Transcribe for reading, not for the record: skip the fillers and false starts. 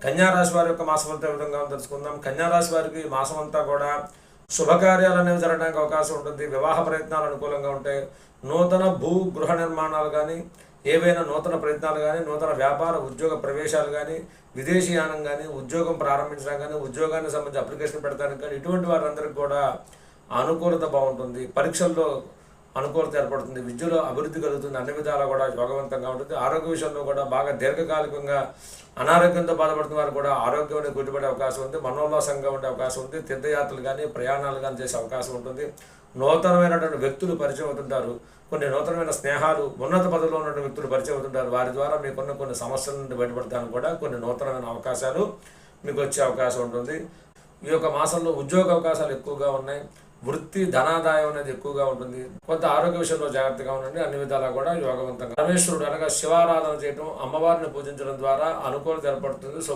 కన్యారాశి వారి యొక్క మాసం అంతా విధంగా తెలుసుకుందాం. కన్యారాశి వారికి మాసం అంతా కూడా శుభకార్యాలు అనేవి జరగడానికి అవకాశం ఉంటుంది. వివాహ ప్రయత్నాలు అనుకూలంగా ఉంటాయి. నూతన గృహ నిర్మాణాలు కానీ, ఏవైనా నూతన ప్రయత్నాలు కానీ, నూతన వ్యాపార ఉద్యోగ ప్రవేశాలు కానీ, విదేశీయానం కానీ, ఉద్యోగం ప్రారంభించడం కానీ, ఉద్యోగానికి సంబంధించి అప్లికేషన్ పెడతానికి కానీ, ఇటువంటి వారందరికీ కూడా అనుకూలత బాగుంటుంది. పరీక్షల్లో అనుకూలత ఏర్పడుతుంది. విద్యలో అభివృద్ధి కలుగుతుంది. అన్ని విధాలా కూడా యోగవంతంగా ఉంటుంది. ఆరోగ్య విషయంలో కూడా బాగా దీర్ఘకాలికంగా అనారోగ్యంతో బాధపడుతున్న వారు కూడా ఆరోగ్యం అనేది గుర్తుపడే అవకాశం ఉంది. మనోల్లాసంగా ఉండే అవకాశం ఉంది. తీర్థయాత్రలు కానీ, ప్రయాణాలు కానీ చేసే అవకాశం ఉంటుంది. నూతనమైనటువంటి వ్యక్తులు పరిచయం అవుతుంటారు. కొన్ని నూతనమైన స్నేహాలు, ఉన్నత పదవిలో ఉన్నటువంటి వ్యక్తులు పరిచయం అవుతుంటారు. వారి ద్వారా మీకున్న కొన్ని సమస్యల నుండి బయటపడటానికి కూడా కొన్ని నూతనమైన అవకాశాలు మీకు వచ్చే అవకాశం ఉంటుంది. ఈ యొక్క మాసంలో ఉద్యోగ అవకాశాలు ఎక్కువగా ఉన్నాయి. వృత్తి ధనాదాయం అనేది ఎక్కువగా ఉంటుంది. కొంత ఆరోగ్య విషయంలో జాగ్రత్తగా ఉండండి. అన్ని విధాలా కూడా యోగవంతంగా పరమేశ్వరుడు అనగా శివారాధన చేయడం, అమ్మవారిని పూజించడం ద్వారా అనుకూలత ఏర్పడుతుంది.